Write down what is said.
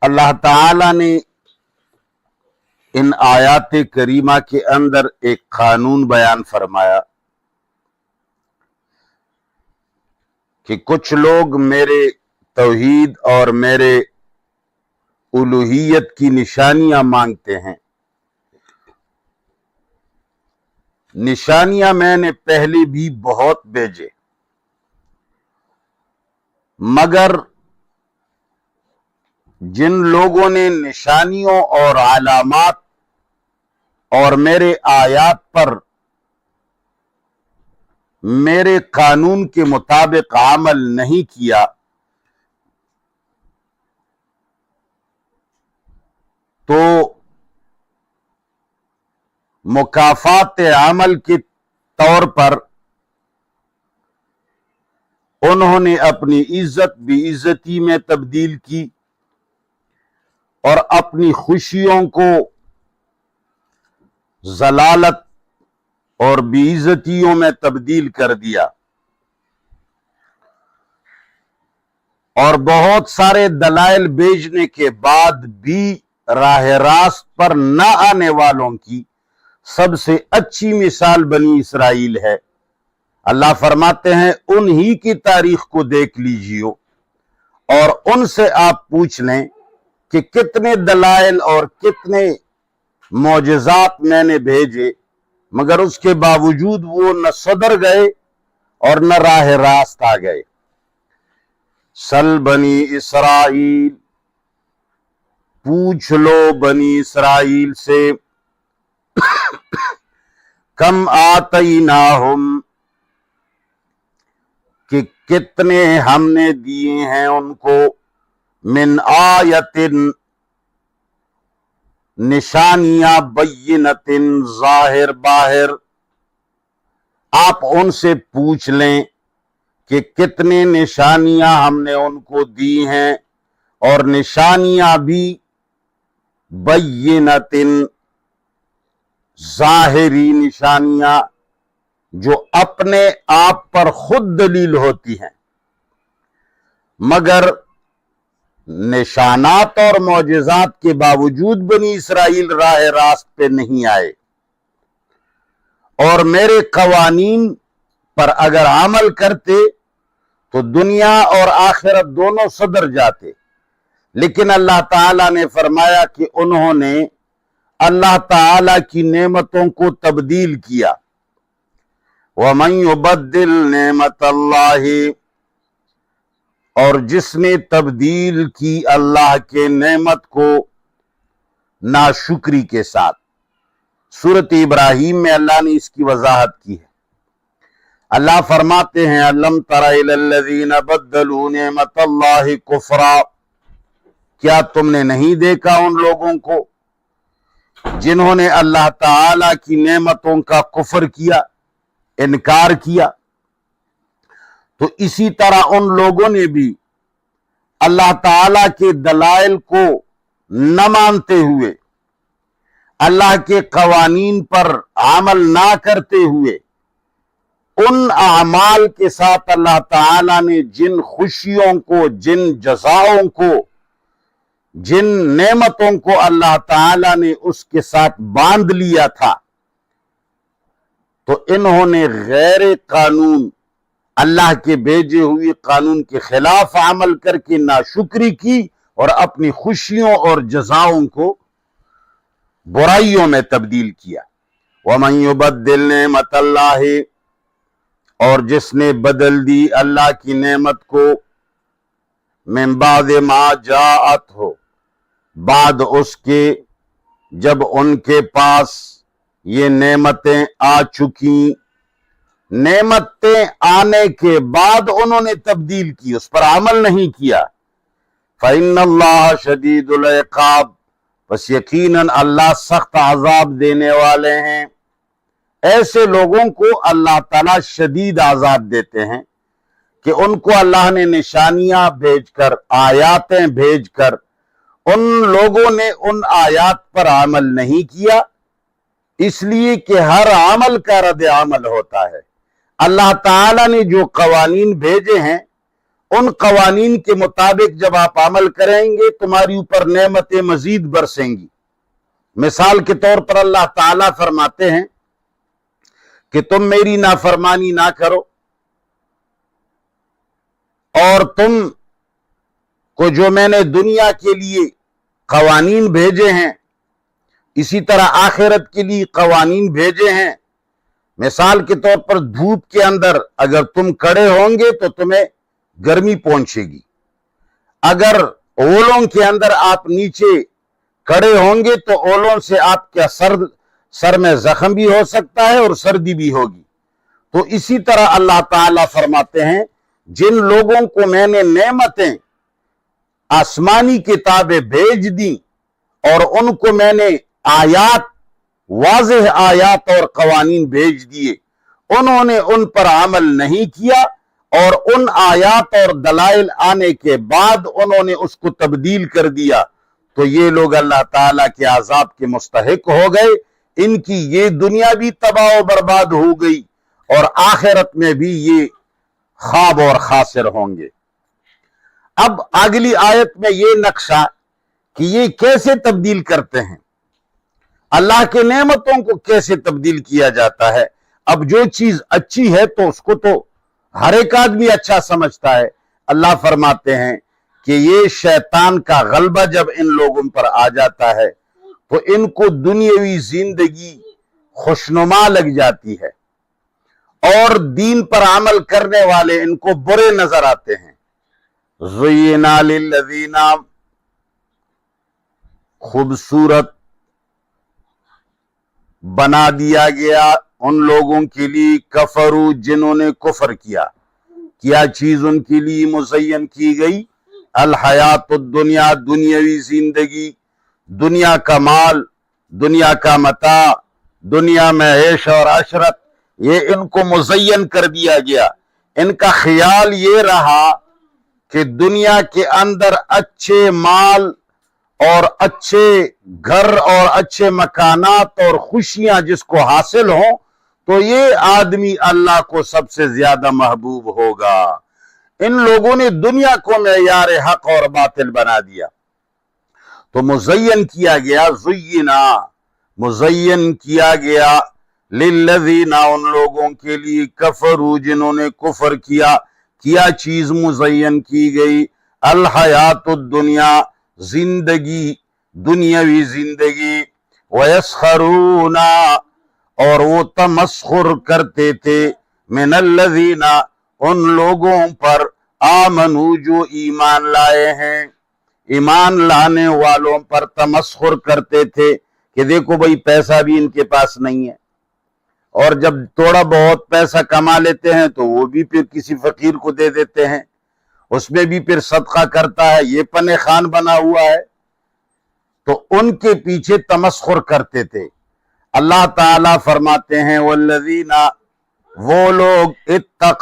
اللہ تعالی نے ان آیات کریمہ کے اندر ایک قانون بیان فرمایا کہ کچھ لوگ میرے توحید اور میرے الوہیت کی نشانیاں مانگتے ہیں۔ نشانیاں میں نے پہلے بھی بہت بھیجے، مگر جن لوگوں نے نشانیوں اور علامات اور میرے آیات پر میرے قانون کے مطابق عمل نہیں کیا، تو مکافات عمل کے طور پر انہوں نے اپنی عزت بے عزتی میں تبدیل کی اور اپنی خوشیوں کو ضلالت اور بے عزتیوں میں تبدیل کر دیا، اور بہت سارے دلائل بھیجنے کے بعد بھی راہ راست پر نہ آنے والوں کی سب سے اچھی مثال بنی اسرائیل ہے۔ اللہ فرماتے ہیں انہی کی تاریخ کو دیکھ لیجئے اور ان سے آپ پوچھ لیں کہ کتنے دلائل اور کتنے معجزات میں نے بھیجے، مگر اس کے باوجود وہ نہ صدر گئے اور نہ راہ راست آ گئے۔ سل بنی اسرائیل، پوچھ لو بنی اسرائیل سے، کم آتیناہم، کہ کتنے ہم نے دیے ہیں ان کو، من آیت، نشانیاں، بینت، ظاہر باہر۔ آپ ان سے پوچھ لیں کہ کتنے نشانیاں ہم نے ان کو دی ہیں، اور نشانیاں بھی بینت، ظاہری نشانیاں جو اپنے آپ پر خود دلیل ہوتی ہیں، مگر نشانات اور معجزات کے باوجود بنی اسرائیل راہ راست پہ نہیں آئے، اور میرے قوانین پر اگر عمل کرتے تو دنیا اور آخرت دونوں صدر جاتے، لیکن اللہ تعالیٰ نے فرمایا کہ انہوں نے اللہ تعالیٰ کی نعمتوں کو تبدیل کیا۔ وَمَن يُبَدِّلْ نِعْمَتَ اللَّهِ، اور جس نے تبدیل کی اللہ کے نعمت کو ناشکری کے ساتھ۔ سورۃ ابراہیم میں اللہ نے اس کی وضاحت کی ہے۔ اللہ فرماتے ہیں أَلَمْ تَرَ إِلَى الَّذِينَ بَدَّلُوا نِعْمَتَ اللَّهِ كُفْرًا، کیا تم نے نہیں دیکھا ان لوگوں کو جنہوں نے اللہ تعالی کی نعمتوں کا کفر کیا، انکار کیا؟ تو اسی طرح ان لوگوں نے بھی اللہ تعالی کے دلائل کو نہ مانتے ہوئے، اللہ کے قوانین پر عمل نہ کرتے ہوئے، ان اعمال کے ساتھ اللہ تعالی نے جن خوشیوں کو، جن جزاؤں کو، جن نعمتوں کو اللہ تعالی نے اس کے ساتھ باندھ لیا تھا، تو انہوں نے غیر قانون، اللہ کے بھیجے ہوئے قانون کے خلاف عمل کر کے ناشکری کی اور اپنی خوشیوں اور جزاؤں کو برائیوں میں تبدیل کیا۔ وَمَن يُبَدِّلْ نِعْمَتَ اللَّهِ، اور جس نے بدل دی اللہ کی نعمت کو، من بعد ما جاءتہ، بعد اس کے جب ان کے پاس یہ نعمتیں آ چکی، نعمتیں آنے کے بعد انہوں نے تبدیل کی، اس پر عمل نہیں کیا، فَإِنَّ اللَّهَ شَدِيدُ الْعِقَابِ، بس یقیناً اللہ سخت عذاب دینے والے ہیں۔ ایسے لوگوں کو اللہ تعالیٰ شدید عذاب دیتے ہیں کہ ان کو اللہ نے نشانیاں بھیج کر، آیاتیں بھیج کر، ان لوگوں نے ان آیات پر عمل نہیں کیا، اس لیے کہ ہر عمل کا رد عمل ہوتا ہے۔ اللہ تعالیٰ نے جو قوانین بھیجے ہیں ان قوانین کے مطابق جب آپ عمل کریں گے تمہاری اوپر نعمتیں مزید برسیں گی۔ مثال کے طور پر اللہ تعالیٰ فرماتے ہیں کہ تم میری نافرمانی نہ کرو، اور تم کو جو میں نے دنیا کے لیے قوانین بھیجے ہیں اسی طرح آخرت کے لیے قوانین بھیجے ہیں۔ مثال کے طور پر دھوپ کے اندر اگر تم کھڑے ہوں گے تو تمہیں گرمی پہنچے گی، اگر اولوں کے اندر آپ نیچے کھڑے ہوں گے تو اولوں سے آپ کا سر میں زخم بھی ہو سکتا ہے اور سردی بھی ہوگی۔ تو اسی طرح اللہ تعالیٰ فرماتے ہیں جن لوگوں کو میں نے نعمتیں آسمانی کتابیں بھیج دیں اور ان کو میں نے آیات، واضح آیات اور قوانین بھیج دیے، انہوں نے ان پر عمل نہیں کیا اور ان آیات اور دلائل آنے کے بعد انہوں نے اس کو تبدیل کر دیا، تو یہ لوگ اللہ تعالیٰ کے عذاب کے مستحق ہو گئے۔ ان کی یہ دنیا بھی تباہ و برباد ہو گئی اور آخرت میں بھی یہ خواب اور خاسر ہوں گے۔ اب اگلی آیت میں یہ نقشہ کہ یہ کیسے تبدیل کرتے ہیں، اللہ کے نعمتوں کو کیسے تبدیل کیا جاتا ہے۔ اب جو چیز اچھی ہے تو اس کو تو ہر ایک آدمی اچھا سمجھتا ہے۔ اللہ فرماتے ہیں کہ یہ شیطان کا غلبہ جب ان لوگوں پر آ جاتا ہے تو ان کو دنیاوی زندگی خوشنما لگ جاتی ہے اور دین پر عمل کرنے والے ان کو برے نظر آتے ہیں۔ زینا للذین، خوبصورت بنا دیا گیا ان لوگوں کے لیے، کفروا جنہوں نے کفر کیا، کیا چیز ان کے لیے مزین کی گئی، الحیات الدنیا، دنیاوی زندگی، دنیا کا مال، دنیا کا متاع، دنیا میں عیش اور عشرت، یہ ان کو مزین کر دیا گیا۔ ان کا خیال یہ رہا کہ دنیا کے اندر اچھے مال اور اچھے گھر اور اچھے مکانات اور خوشیاں جس کو حاصل ہوں تو یہ آدمی اللہ کو سب سے زیادہ محبوب ہوگا۔ ان لوگوں نے دنیا کو معیار حق اور باطل بنا دیا، تو مزین کیا گیا، زینا مزین کیا گیا، للذین ان لوگوں کے لیے، کفروا جنہوں نے کفر کیا، کیا چیز مزین کی گئی، الحیات الدنیا، زندگی، دنیاوی زندگی، ویسخرون اور وہ تمسخر کرتے تھے، من الذین ان لوگوں پر، آمنوا جو ایمان لائے ہیں، ایمان لانے والوں پر تمسخر کرتے تھے کہ دیکھو بھئی پیسہ بھی ان کے پاس نہیں ہے، اور جب تھوڑا بہت پیسہ کما لیتے ہیں تو وہ بھی پھر کسی فقیر کو دے دیتے ہیں، اس میں بھی پھر صدقہ کرتا ہے، یہ پن خان بنا ہوا ہے، تو ان کے پیچھے تمسخر کرتے تھے۔ اللہ تعالیٰ فرماتے ہیں والذین، وہ لوگ اتقوا